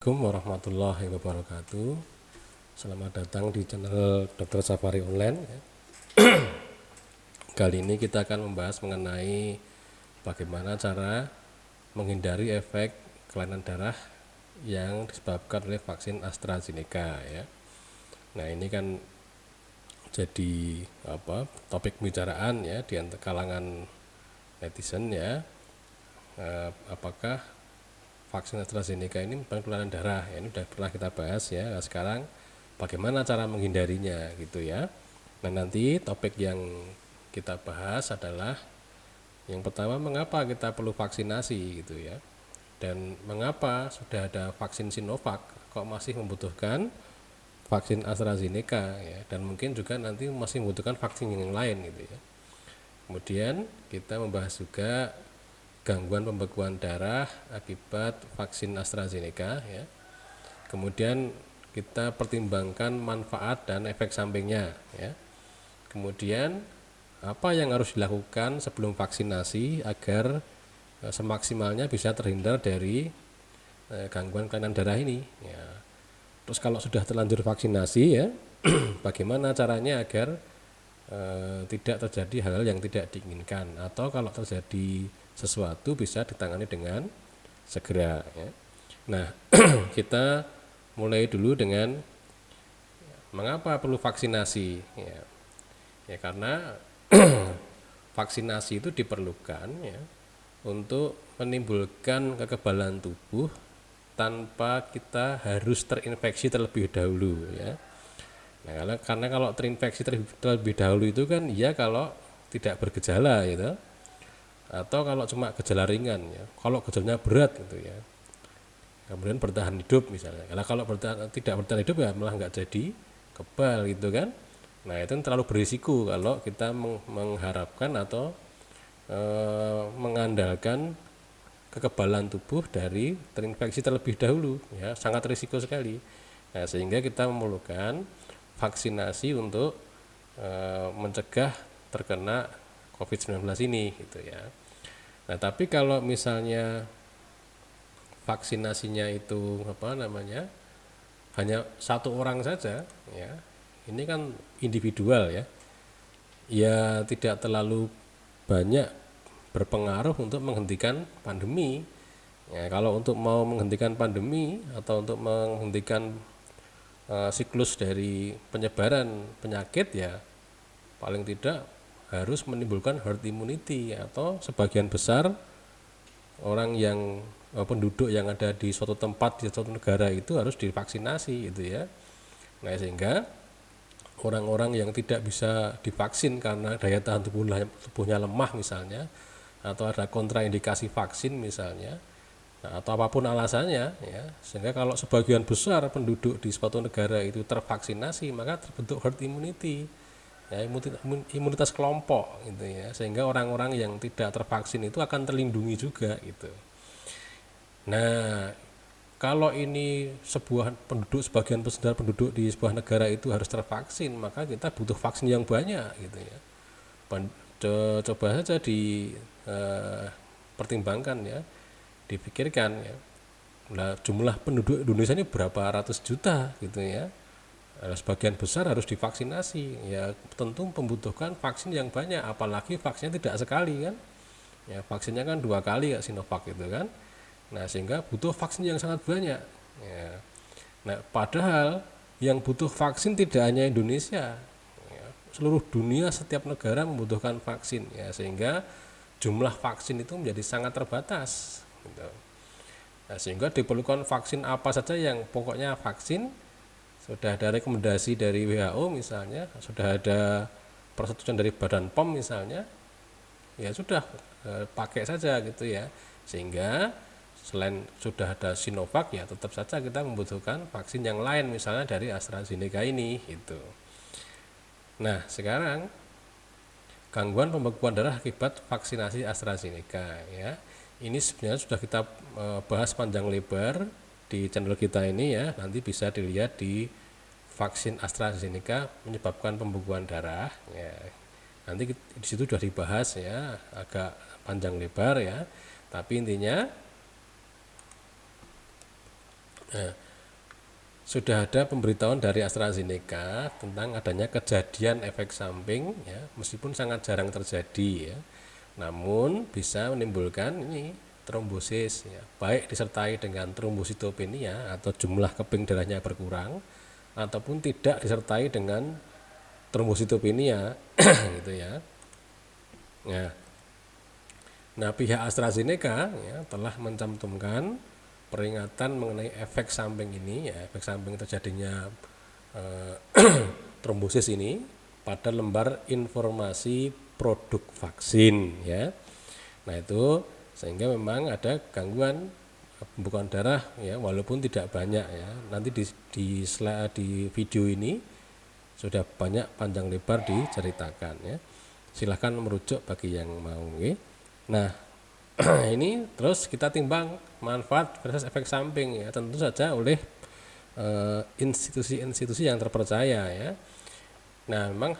Assalamualaikum warahmatullahi wabarakatuh. Selamat datang di channel Dr. Safari Online. Kali ini kita akan membahas mengenai bagaimana cara menghindari efek kelainan darah yang disebabkan oleh vaksin AstraZeneca ya. Nah, ini kan jadi topik pembicaraan ya di kalangan netizen ya. Apakah vaksin AstraZeneca ini kelainan darah ya, ini sudah pernah kita bahas ya. Nah, sekarang bagaimana cara menghindarinya gitu ya. Nah, nanti topik yang kita bahas adalah yang pertama, mengapa kita perlu vaksinasi gitu ya, dan mengapa sudah ada vaksin Sinovac kok masih membutuhkan vaksin AstraZeneca ya, dan mungkin juga nanti masih membutuhkan vaksin yang lain gitu ya. Kemudian kita membahas juga gangguan pembekuan darah akibat vaksin AstraZeneca ya. Kemudian kita pertimbangkan manfaat dan efek sampingnya ya. Kemudian apa yang harus dilakukan sebelum vaksinasi agar semaksimalnya bisa terhindar dari gangguan kelainan darah ini ya. Terus kalau sudah terlanjur vaksinasi ya, bagaimana caranya agar tidak terjadi hal-hal yang tidak diinginkan, atau kalau terjadi sesuatu bisa ditangani dengan segera ya. Nah, kita mulai dulu dengan mengapa perlu vaksinasi ya. Ya karena vaksinasi itu diperlukan ya untuk menimbulkan kekebalan tubuh tanpa kita harus terinfeksi terlebih dahulu ya. Nah, karena kalau terinfeksi terlebih dahulu itu kan ya kalau tidak bergejala gitu, atau kalau cuma gejala ringan ya. Kalau gejalanya berat gitu ya, kemudian bertahan hidup misalnya. Karena kalau tidak bertahan hidup ya malah nggak jadi kebal gitu kan. Nah, itu terlalu berisiko kalau kita mengharapkan atau mengandalkan kekebalan tubuh dari terinfeksi terlebih dahulu ya, sangat risiko sekali. Nah, sehingga kita memerlukan vaksinasi untuk mencegah terkena COVID-19 ini gitu ya. Nah, tapi kalau misalnya vaksinasinya itu hanya satu orang saja ya, ini kan individual ya, ya tidak terlalu banyak berpengaruh untuk menghentikan pandemi ya. Kalau untuk mau menghentikan pandemi atau untuk menghentikan siklus dari penyebaran penyakit ya, paling tidak harus menimbulkan herd immunity, atau sebagian besar orang yang penduduk yang ada di suatu tempat, di suatu negara itu harus divaksinasi gitu ya. Nah, sehingga orang-orang yang tidak bisa divaksin karena daya tahan tubuhnya lemah misalnya, atau ada kontraindikasi vaksin misalnya, nah, atau apapun alasannya ya, sehingga kalau sebagian besar penduduk di suatu negara itu tervaksinasi, maka terbentuk herd immunity ya, imunitas kelompok gitu ya, sehingga orang-orang yang tidak tervaksin itu akan terlindungi juga gitu. Nah, kalau ini sebagian besar penduduk di sebuah negara itu harus tervaksin, maka kita butuh vaksin yang banyak gitu ya. Coba saja pertimbangkan ya, dipikirkan ya. Nah, jumlah penduduk Indonesia ini berapa ratus juta gitu ya. Sebagian besar harus divaksinasi ya, tentu membutuhkan vaksin yang banyak, apalagi vaksinnya tidak sekali kan ya, vaksinnya kan 2 kali ya, Sinovac itu kan. Nah, sehingga butuh vaksin yang sangat banyak ya. Nah, padahal yang butuh vaksin tidak hanya Indonesia ya, seluruh dunia, setiap negara membutuhkan vaksin ya, sehingga jumlah vaksin itu menjadi sangat terbatas gitu. Nah, sehingga diperlukan vaksin apa saja, yang pokoknya vaksin. Sudah ada rekomendasi dari WHO misalnya, sudah ada persetujuan dari Badan POM misalnya, ya sudah, pakai saja gitu ya. Sehingga selain sudah ada Sinovac ya, tetap saja kita membutuhkan vaksin yang lain, misalnya dari AstraZeneca ini gitu. Nah, sekarang gangguan pembekuan darah akibat vaksinasi AstraZeneca ya, ini sebenarnya sudah kita bahas panjang lebar di channel kita ini ya. Nanti bisa dilihat di vaksin AstraZeneca menyebabkan pembekuan darah ya. Nanti di situ sudah dibahas ya, agak panjang lebar ya. Tapi intinya Nah, sudah ada pemberitahuan dari AstraZeneca tentang adanya kejadian efek samping ya, meskipun sangat jarang terjadi ya. Namun bisa menimbulkan ini trombosis ya, baik disertai dengan trombositopenia atau jumlah keping darahnya berkurang ataupun tidak disertai dengan trombositopenia gitu ya. Nah, nah pihak AstraZeneca ya, telah mencantumkan peringatan mengenai efek samping ini ya, efek samping terjadinya eh, trombosis ini pada lembar informasi produk vaksin ya. Nah itu sehingga memang ada gangguan pembekuan darah ya, walaupun tidak banyak ya. Nanti di video ini sudah banyak panjang lebar diceritakan ya. Silahkan merujuk bagi yang mau ya. Nah ini terus kita timbang manfaat versus efek samping ya, tentu saja oleh institusi-institusi yang terpercaya ya. Nah memang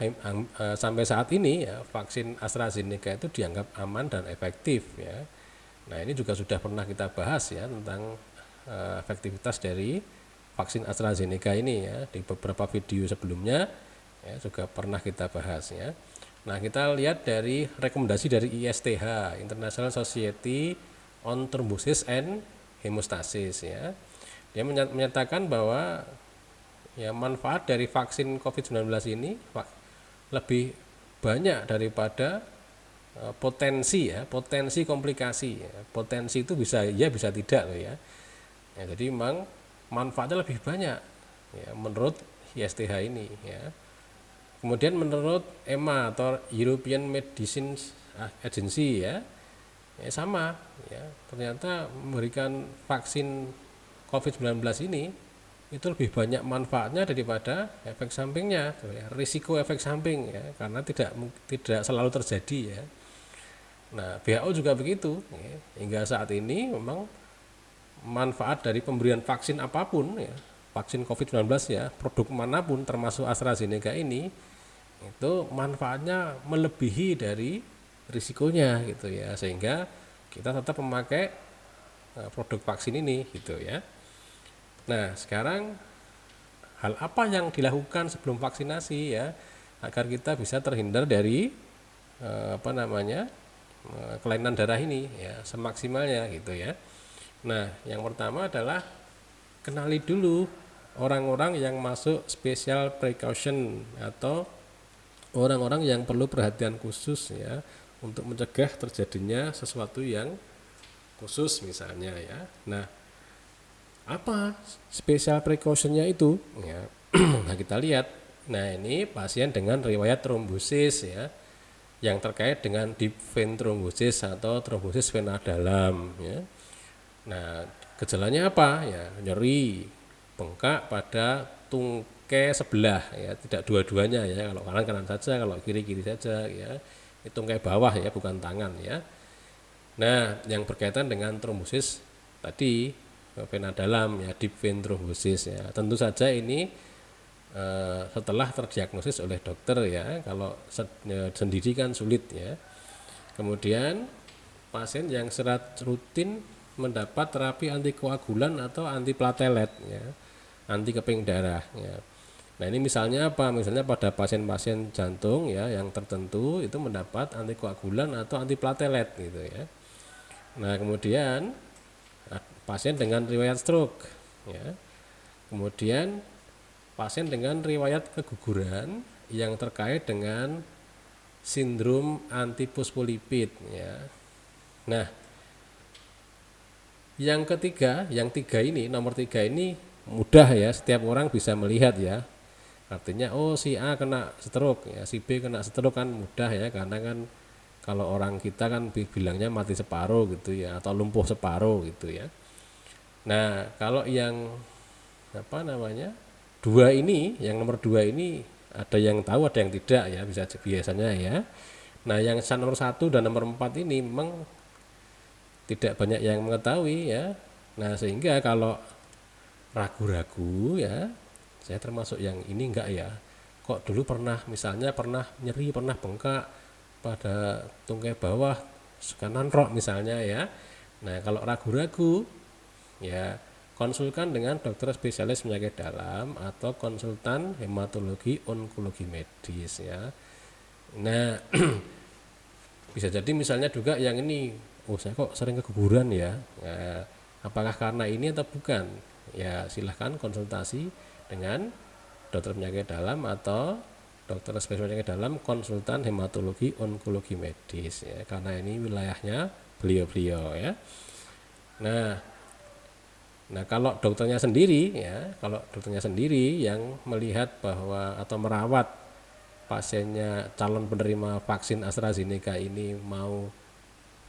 sampai saat ini ya, vaksin AstraZeneca itu dianggap aman dan efektif ya. Nah ini juga sudah pernah kita bahas ya tentang efektivitas dari vaksin AstraZeneca ini ya, di beberapa video sebelumnya ya, juga pernah kita bahas ya. Nah kita lihat dari rekomendasi dari ISTH, International Society on Thrombosis and Hemostasis ya. Dia menyatakan bahwa ya manfaat dari vaksin COVID-19 ini lebih banyak daripada potensi ya, potensi komplikasi ya. Potensi itu bisa ya bisa tidak loh ya. Ya jadi memang manfaatnya lebih banyak ya menurut ISTH ini ya. Kemudian menurut EMA atau European Medicines Agency ya, ya sama ya, ternyata memberikan vaksin COVID-19 ini itu lebih banyak manfaatnya daripada efek sampingnya ya, risiko efek samping ya, karena tidak selalu terjadi ya. Nah WHO juga begitu ya, hingga saat ini memang manfaat dari pemberian vaksin apapun ya, vaksin COVID-19 ya, produk manapun termasuk AstraZeneca ini itu manfaatnya melebihi dari risikonya gitu ya, sehingga kita tetap memakai produk vaksin ini gitu ya. Nah sekarang hal apa yang dilakukan sebelum vaksinasi ya, agar kita bisa terhindar dari kelainan darah ini ya semaksimalnya gitu ya. Nah yang pertama adalah kenali dulu orang-orang yang masuk special precaution atau orang-orang yang perlu perhatian khusus ya, untuk mencegah terjadinya sesuatu yang khusus misalnya ya. Nah apa special precautionnya itu ya? Nah kita lihat, nah ini pasien dengan riwayat trombosis ya, yang terkait dengan deep vein thrombosis atau trombosis vena dalam ya. Nah gejalanya apa ya, nyeri, bengkak pada tungkai sebelah ya, tidak dua-duanya ya, kalau kanan saja, kalau kiri saja ya, itu tungkai bawah ya, bukan tangan ya. Nah yang berkaitan dengan trombosis tadi vena dalam ya, deep vein thrombosis ya, tentu saja ini setelah terdiagnosis oleh dokter ya, kalau sendiri kan sulit ya. Kemudian pasien yang serat rutin mendapat terapi antikoagulan atau antiplatelet ya, anti keping darah ya. Nah ini misalnya apa? Misalnya pada pasien-pasien jantung ya yang tertentu itu mendapat antikoagulan atau antiplatelet gitu ya. Nah kemudian pasien dengan riwayat stroke ya. Kemudian pasien dengan riwayat keguguran yang terkait dengan sindrom antiphospholipid ya. Nah yang ketiga, nomor tiga ini mudah ya, setiap orang bisa melihat ya. Artinya oh si A kena stroke ya, si B kena stroke kan mudah ya, karena kan kalau orang kita kan bilangnya mati separuh gitu ya, atau lumpuh separuh gitu ya. Nah kalau yang yang nomor dua ini ada yang tahu ada yang tidak ya, bisa biasanya ya. Nah yang nomor 1 dan nomor 4 ini memang tidak banyak yang mengetahui ya. Nah sehingga kalau ragu-ragu ya, saya termasuk yang ini enggak ya, kok dulu pernah nyeri, pernah bengkak pada tungkai bawah kanan rok misalnya ya. Nah kalau ragu-ragu ya, konsulkan dengan dokter spesialis penyakit dalam atau konsultan hematologi onkologi medis ya. Nah, bisa jadi misalnya juga yang ini, oh saya kok sering keguguran ya. Nah, apakah karena ini atau bukan? Ya silahkan konsultasi dengan dokter penyakit dalam atau dokter spesialis penyakit dalam konsultan hematologi onkologi medis ya, karena ini wilayahnya beliau-beliau ya. Nah, kalau dokternya sendiri ya, kalau dokternya sendiri yang melihat bahwa atau merawat pasiennya calon penerima vaksin AstraZeneca ini mau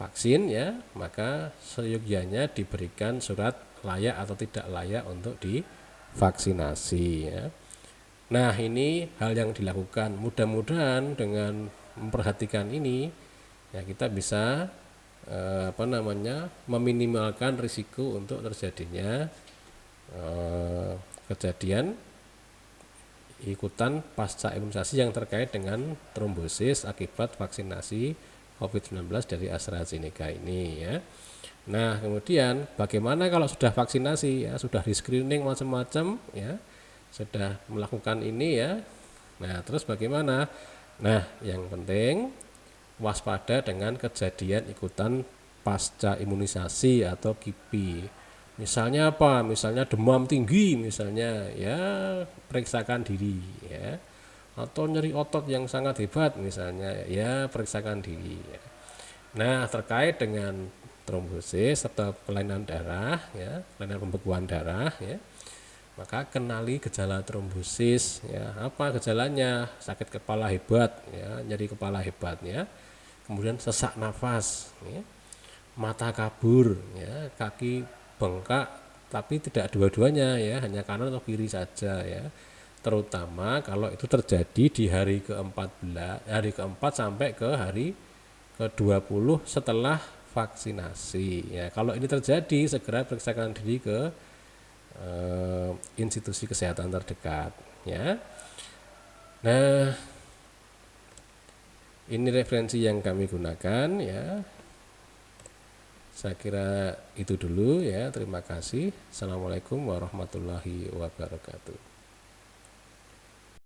vaksin ya, maka seyogyanya diberikan surat layak atau tidak layak untuk divaksinasi ya. Nah, ini hal yang dilakukan. Mudah-mudahan dengan memperhatikan ini ya kita bisa meminimalkan risiko untuk terjadinya kejadian ikutan pasca imunisasi yang terkait dengan trombosis akibat vaksinasi COVID-19 dari AstraZeneca ini ya. Nah, kemudian bagaimana kalau sudah vaksinasi ya, sudah di screening macam-macam ya, sudah melakukan ini ya. Nah, terus bagaimana? Nah, yang penting waspada dengan kejadian ikutan pasca imunisasi atau KIPI. Misalnya apa? Misalnya demam tinggi misalnya ya, periksakan diri ya. Atau nyeri otot yang sangat hebat misalnya ya, periksakan diri ya. Nah, terkait dengan trombosis atau kelainan darah ya, kelainan pembekuan darah ya, maka kenali gejala trombosis ya. Apa gejalanya? Sakit kepala hebat ya, nyeri kepala hebat ya, kemudian sesak nafas ya, mata kabur ya, kaki bengkak tapi tidak dua-duanya ya, hanya kanan atau kiri saja ya, terutama kalau itu terjadi di hari keempat sampai ke hari ke-20 setelah vaksinasi ya. Kalau ini terjadi, segera periksakan diri ke institusi kesehatan terdekat ya. Nah, ini referensi yang kami gunakan ya. Saya kira itu dulu ya. Terima kasih. Assalamualaikum warahmatullahi wabarakatuh.